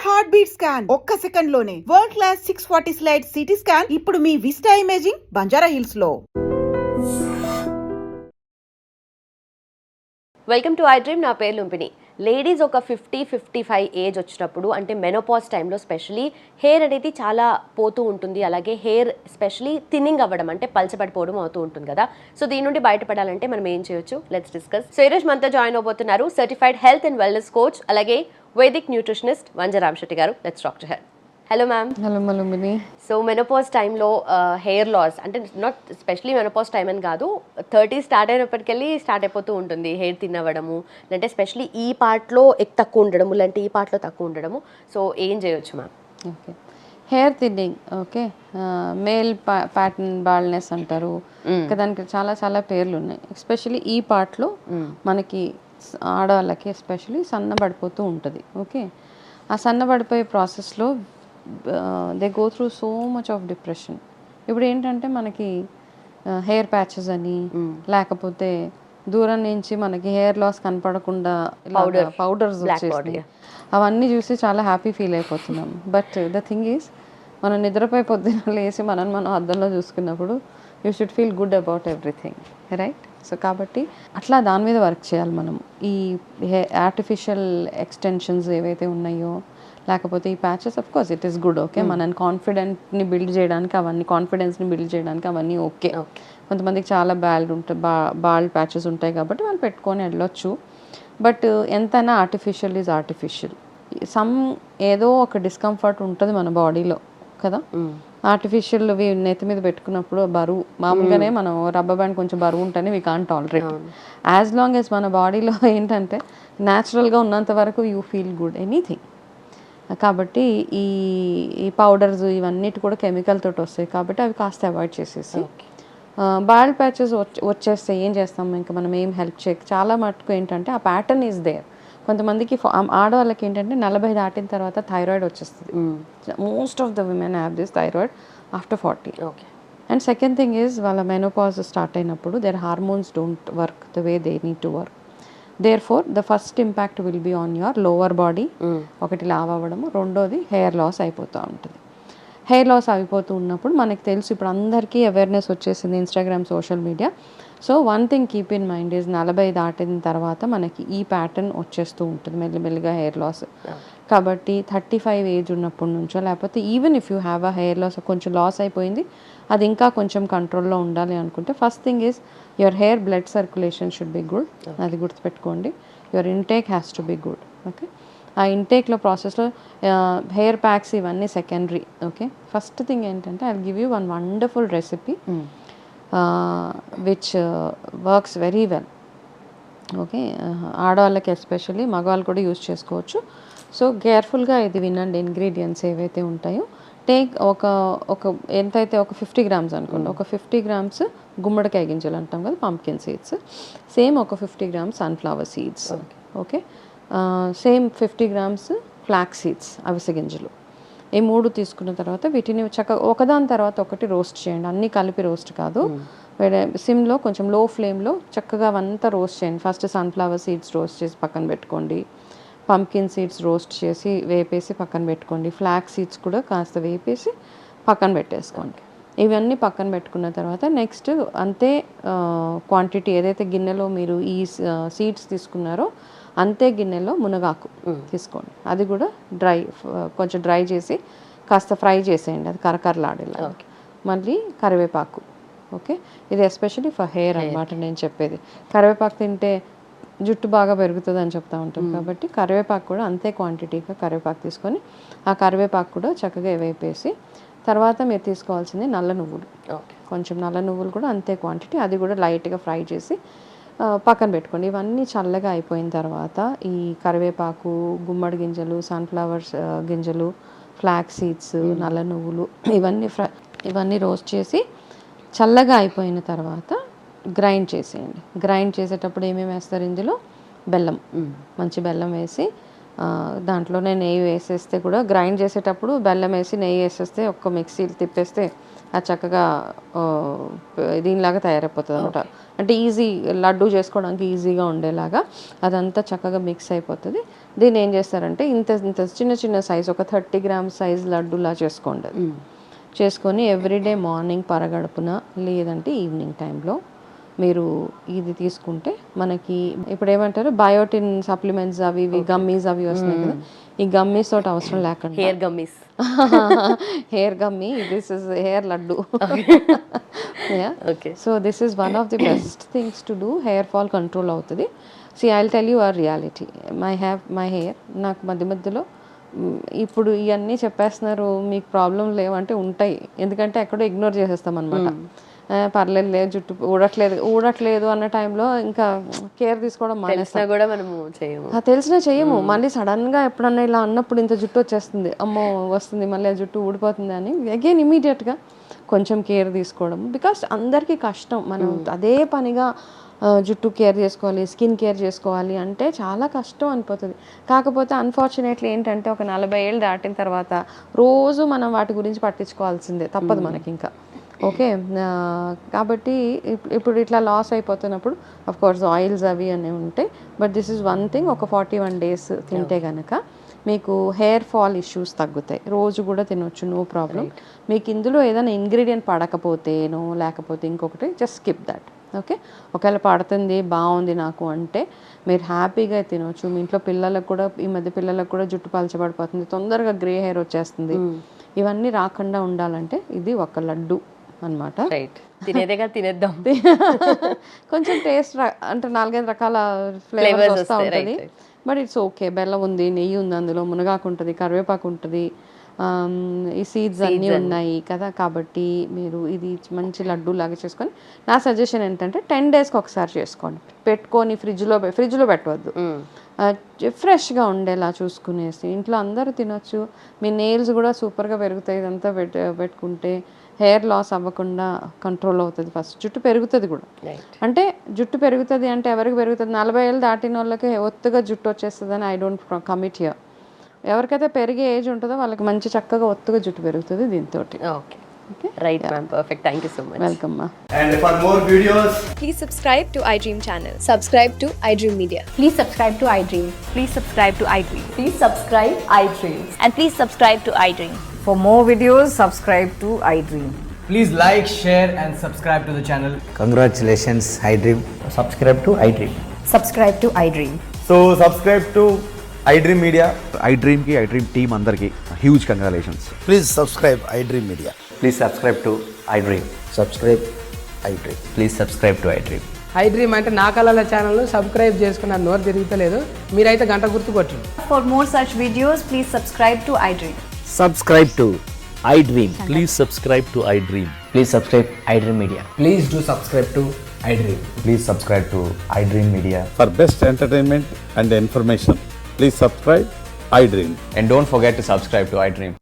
Heart beat scan ఒక్క second లోనే world class 640 slide CT scan ఇప్పుడు మీ విస్టా ఇమేజింగ్ బంజారా హిల్స్ లో. Welcome to I dream. నా పేరు లుంపిని. లేడీస్ ఒక 50-55 ఏజ్ వచ్చినప్పుడు అంటే మెనోపాజ్ టైంలో స్పెషలీ హెయిర్ అనేది చాలా పోతూ ఉంటుంది. అలాగే హెయిర్ స్పెషలీ థిన్నింగ్ అవ్వడం అంటే పలచబడిపోవడం అవుతూ ఉంటుంది కదా. సో దీని నుండి బయటపడాలంటే మనం ఏం చేయొచ్చు? Let's discuss. సో ఈరోజు మనతో జాయిన్ అవబోతున్నారు certified health and wellness coach అలాగే Vedic nutritionist Vanja Ramashetti garu. Let's talk to her. Hello ma'am. Hello మలుమిని. సో మెనోపాజ్ టైంలో హెయిర్ లాస్ అంటే నాట్ స్పెషలీ మెనోపాజ్ టైం అని కాదు, 30 స్టార్ట్ అయినప్పటికెళ్ళి స్టార్ట్ అయిపోతూ ఉంటుంది హెయిర్ థిన్ అవ్వడము, అంటే స్పెషలీ ఈ పార్ట్లో తక్కువ ఉండడము, లేదంటే ఈ పార్ట్లో తక్కువ ఉండడము. సో ఏం చేయొచ్చు ma'am? Okay, hair thinning. Okay, male pattern baldness అంటారు. దానికి చాలా చాలా పేర్లు ఉన్నాయి. ఎస్పెషలీ ఈ పార్ట్లో మనకి ఆడవాళ్ళకి ఎస్పెషలీ సన్నబడిపోతూ ఉంటుంది. ఓకే, ఆ సన్నబడిపోయే ప్రాసెస్లో they go through so much of depression. ఇప్పుడు ఏంటంటే మనకి హెయిర్ ప్యాచెస్ అని, లేకపోతే దూరం నుంచి మనకి హెయిర్ లాస్ కనపడకుండా పౌడర్స్ వచ్చేసి అవన్నీ చూసి చాలా హ్యాపీ ఫీల్ అయిపోతున్నాం. బట్ ద థింగ్ ఈజ్, మనం నిద్రపోయి పొద్దున్న లేసి మనం అద్దంలో చూసుకున్నప్పుడు you should feel good about everything, right? So కాబట్టి అట్లా దాని మీద వర్క్ చేయాలి మనం. ఈ ఆర్టిఫిషియల్ ఎక్స్టెన్షన్స్ ఏవైతే ఉన్నాయో, లేకపోతే ఈ patches, of course it is good. Okay, మనని కాన్ఫిడెంట్ని బిల్డ్ చేయడానికి అవన్నీ, కాన్ఫిడెన్స్ని బిల్డ్ చేయడానికి అవన్నీ ఓకే. కొంతమందికి చాలా బాల్డ్ ప్యాచెస్ ఉంటాయి కాబట్టి వాళ్ళు పెట్టుకొని వెళ్ళొచ్చు. బట్ ఎంతైనా ఆర్టిఫిషియల్ ఈజ్ ఆర్టిఫిషియల్. ఏదో ఒక డిస్కంఫర్ట్ ఉంటుంది మన బాడీలో కదా. ఆర్టిఫిషియల్ నెత్తి మీద పెట్టుకున్నప్పుడు బరువు, మామూలుగానే మనం రబ్బర్ బ్యాండ్ కొంచెం బరువు ఉంటేనే we can't tolerate. As long as మన బాడీలో ఏంటంటే న్యాచురల్గా ఉన్నంత వరకు యూ ఫీల్ గుడ్ ఎనీథింగ్. కాబట్టి ఈ పౌడర్స్ ఇవన్నిటి కూడా కెమికల్ తోటి వస్తాయి కాబట్టి అవి కాస్త అవాయిడ్ చేసేసి, బాల్డ్ ప్యాచెస్ వచ్చేస్తే ఏం చేస్తాం, ఇంకా మనం ఏం హెల్ప్ చేయక. చాలా మటుకు ఏంటంటే ఆ ప్యాటర్న్ ఈజ్ దేర్. కొంతమందికి ఆడవాళ్ళకి ఏంటంటే 40 దాటిన తర్వాత థైరాయిడ్ వచ్చేస్తుంది. Most of the women have this thyroid after 40. Okay. And second thing is, వాళ్ళ మెనోపాజ్ స్టార్ట్ అయినప్పుడు their hormones don't work the way they need to work. Therefore the first impact will be on your lower body. ఒకటి లావ్ అవ్వడము, రెండోది hair loss అయిపోతూ ఉంటుంది. Hair loss అయిపోతూ ఉన్నప్పుడు మనకి తెలుసు, ఇప్పుడు అందరికీ అవేర్నెస్ వచ్చేసింది Instagram, social media. So one thing keep in mind is, 40 దాటిన తర్వాత మనకి ఈ ప్యాటర్న్ వచ్చేస్తూ ఉంటుంది మెల్లిమెల్లిగా హెయిర్ లాస్. కాబట్టి 35 ఏజ్ ఉన్నప్పటి నుంచో, లేకపోతే even if you have a hair loss, కొంచెం లాస్ అయిపోయింది, అది ఇంకా కొంచెం కంట్రోల్లో ఉండాలి అనుకుంటే, first thing is your hair blood circulation should be good. అది గుర్తుపెట్టుకోండి. Your intake has to be good. Okay, ఆ ఇంటేక్లో ప్రాసెస్లో హెయిర్ ప్యాక్స్ ఇవన్నీ సెకండరీ. ఓకే, ఫస్ట్ థింగ్ ఏంటంటే I will give you one wonderful recipe which works very well. Okay, ఆడవాళ్ళకి especially, మగవాళ్ళు కూడా యూజ్ చేసుకోవచ్చు. సో కేర్ఫుల్గా ఇది వినండి. ఇంగ్రీడియంట్స్ ఏవైతే ఉంటాయో, టేక్ ఒక ఎంతైతే ఒక 50 grams అనుకోండి. ఒక 50 grams గుమ్మడికాయ గింజలు అంటాం కదా, పంప్కిన్ సీడ్స్. సేమ్ ఒక 50 grams sunflower seeds. Okay, same 50 grams flax seeds, అవిసె గింజలు. ఈ 3 తీసుకున్న తర్వాత వీటిని చక్కగా ఒకదాని తర్వాత ఒకటి రోస్ట్ చేయండి. అన్నీ కలిపి రోస్ట్ కాదు, సిమ్లో కొంచెం లో ఫ్లేమ్లో చక్కగా అవంతా రోస్ట్ చేయండి. ఫస్ట్ సన్ఫ్లవర్ సీడ్స్ రోస్ట్ చేసి పక్కన పెట్టుకోండి. పంప్కిన్ సీడ్స్ రోస్ట్ చేసి వేపేసి పక్కన పెట్టుకోండి. ఫ్లాక్స్ సీడ్స్ కూడా కాస్త వేపేసి పక్కన పెట్టేసుకోండి. ఇవన్నీ పక్కన పెట్టుకున్న తర్వాత నెక్స్ట్ అంతే క్వాంటిటీ ఏదైతే గిన్నెలో మీరు ఈ సీడ్స్ తీసుకున్నారో అంతే గిన్నెలో మునగాకు తీసుకోండి. అది కూడా కొంచెం డ్రై చేసి కాస్త ఫ్రై చేసేయండి, అది కరకరలాడేలా. మళ్ళీ కరివేపాకు. ఓకే, ఇది ఎస్పెషల్లీ ఫర్ హెయిర్ అన్నమాట నేను చెప్పేది. కరివేపాకు తింటే జుట్టు బాగా పెరుగుతుంది అని చెప్తా ఉంటాం కాబట్టి కరివేపాకు కూడా అంతే క్వాంటిటీగా కరివేపాకు తీసుకొని ఆ కరివేపాకు కూడా చక్కగా వేపేసి, తర్వాత మీరు తీసుకోవాల్సింది నల్ల నువ్వులు. కొంచెం నల్ల నువ్వులు కూడా అంతే క్వాంటిటీ, అది కూడా లైట్గా ఫ్రై చేసి పక్కన పెట్టుకోండి. ఇవన్నీ చల్లగా అయిపోయిన తర్వాత ఈ కరివేపాకు, గుమ్మడి గింజలు, సన్ఫ్లవర్స్ గింజలు, ఫ్లాక్స్ సీడ్స్, నల్ల నువ్వులు ఇవన్నీ రోస్ట్ చేసి చల్లగా అయిపోయిన తర్వాత గ్రైండ్ చేసేయండి. గ్రైండ్ చేసేటప్పుడు ఏమేమి వేస్తారు ఇందులో? బెల్లం, మంచి బెల్లం వేసి దాంట్లోనే నెయ్యి వేసేస్తే కూడా గ్రైండ్ చేసేటప్పుడు బెల్లం వేసి నెయ్యి వేసేస్తే ఒక్క మిక్సీ తిప్పేస్తే అది చక్కగా దీనిలాగా తయారైపోతుంది అనమాట. అంటే ఈజీ లడ్డు చేసుకోవడానికి ఈజీగా ఉండేలాగా అదంతా చక్కగా మిక్స్ అయిపోతుంది. దీన్ని ఏం చేస్తారంటే ఇంత ఇంత చిన్న చిన్న సైజ్ ఒక 30 grams సైజ్ లడ్డులా చేసుకోండి. చేసుకొని ఎవ్రీడే మార్నింగ్ పరగడుపున లేదంటే ఈవినింగ్ టైంలో మీరు ఇది తీసుకుంటే మనకి ఇప్పుడు ఏమంటారు బయోటిన్ సప్లిమెంట్స్ అవి ఇవి గమ్మీస్ అవి వస్తున్నాయి కదా, ఈ గమ్మీస్ తోటి అవసరం లేకుండా hair gummies, hair gummy, this is hair laddu. So this is one of the best things to do. Hair fall control అవుతుంది. See I will tell you our reality. My hair నాకు మధ్య మధ్యలో ఇప్పుడు ఇవన్నీ చెప్పేస్తున్నారు మీకు ప్రాబ్లం లేవంటే ఉంటాయి, ఎందుకంటే ఎక్కడో ఇగ్నోర్ చేసేస్తాం అనమాట. పర్లేదు లేదు జుట్టు ఊడట్లేదు అన్న టైంలో ఇంకా కేర్ తీసుకోవడం మానేస్తాం కూడా మనము చేయము, తెలిసినా చెయ్యము. మళ్ళీ సడన్గా ఎప్పుడన్నా ఇలా అన్నప్పుడు ఇంత జుట్టు వచ్చేస్తుంది, అమ్మో వస్తుంది మళ్ళీ ఆ జుట్టు ఊడిపోతుంది అని అగైన్ ఇమీడియట్గా కొంచెం కేర్ తీసుకోవడం. బికాస్ అందరికీ కష్టం, మనం అదే పనిగా జుట్టు కేర్ చేసుకోవాలి, స్కిన్ కేర్ చేసుకోవాలి అంటే చాలా కష్టం అనిపోతుంది. కాకపోతే అన్ఫార్చునేట్లీ ఏంటంటే ఒక 40 ఏళ్ళు దాటిన తర్వాత రోజు మనం వాటి గురించి పట్టించుకోవాల్సిందే, తప్పదు మనకి ఇంకా. ఓకే, కాబట్టి ఇప్పుడు ఇట్లా లాస్ అయిపోతున్నప్పుడు అఫ్ కోర్స్ ఆయిల్స్ అవి అనేవి ఉంటాయి. But this is one thing, ఒక 41 days తింటే కనుక మీకు హెయిర్ ఫాల్ ఇష్యూస్ తగ్గుతాయి. రోజు కూడా తినొచ్చు, నో ప్రాబ్లం. మీకు ఇందులో ఏదైనా ఇంగ్రీడియంట్ పడకపోతేనో లేకపోతే ఇంకొకటి జస్ట్ స్కిప్ దట్. ఓకే, ఒకవేళ పడుతుంది బాగుంది నాకు అంటే మీరు హ్యాపీగా తినవచ్చు. మీ ఇంట్లో పిల్లలకు కూడా, ఈ మధ్య పిల్లలకు కూడా జుట్టు పలచబడిపోతుంది, తొందరగా గ్రే హెయిర్ వచ్చేస్తుంది. ఇవన్నీ రాకుండా ఉండాలంటే ఇది ఒక లడ్డు అనమాట. తినేదేగా తినేద్దాం. కొంచెం టేస్ట్ అంటే 4-5 రకాల ఫ్లేవర్స్ వస్తూ ఉంటుంది. But it's okay. బెల్లం ఉంది, నెయ్యి ఉంది, అందులో మునగాకు ఉంటుంది, కరివేపాకు ఉంటుంది, ఈ సీడ్స్ అన్నీ ఉన్నాయి కదా. కాబట్టి మీరు ఇది మంచి లడ్డు లాగా చేసుకొని, నా సజెషన్ ఏంటంటే 10 daysకి ఒకసారి చేసుకోండి, పెట్టుకొని ఫ్రిడ్జ్లో పెట్టవద్దు, ఫ్రెష్గా ఉండేలా చూసుకునేసి ఇంట్లో అందరూ తినొచ్చు. మీ నెయిల్స్ కూడా సూపర్గా పెరుగుతాయి. ఇదంతా పెట్టుకుంటే హెయిర్ లాస్ అవ్వకుండా కంట్రోల్ అవుతుంది. ఫస్ట్ జుట్టు పెరుగుతుంది కూడా. అంటే జుట్టు పెరుగుతుంది అంటే ఎవరికి పెరుగుతుంది? 40 ఏళ్ళు దాటిన వాళ్ళకి ఒత్తుగా జుట్టు వచ్చేస్తుంది అని ఐ డోంట్ కమిట్ హియర్. ఎవరికైతే పెరిగే ఏజ్ ఉంటుందో వాళ్ళకి మంచి చక్కగా ఒత్తుగా జుట్టు పెరుగుతుంది దీంతో. Okay, right ma'am, perfect. Thank you so much. Welcome మా. And for more videos, Please subscribe to iDream channel. Subscribe to iDream Media. Please subscribe to iDream. Please subscribe to iDream. Please subscribe iDream. And please subscribe to iDream. For more videos, subscribe to iDream. please like, share and subscribe to the channel. Congratulations, iDream. Subscribe to iDream. Subscribe to iDream. So subscribe to iDream Media. iDream ki iDream team andarki huge congratulations. Please subscribe iDream Media. Please subscribe to iDream. Subscribe iDream. Please subscribe to iDream. iDream అంటే నా కళల channel subscribe చేసుకున్న నోరు తిరుగుతలేదు, మీరైతే గంట గుర్తు కొట్టండి. For more such videos, please subscribe to iDream. Subscribe to iDream. Please subscribe to iDream. Please subscribe iDream Media. Please do subscribe to iDream. Please subscribe to iDream Media. For best entertainment and information, please subscribe iDream. And don't forget to subscribe to iDream.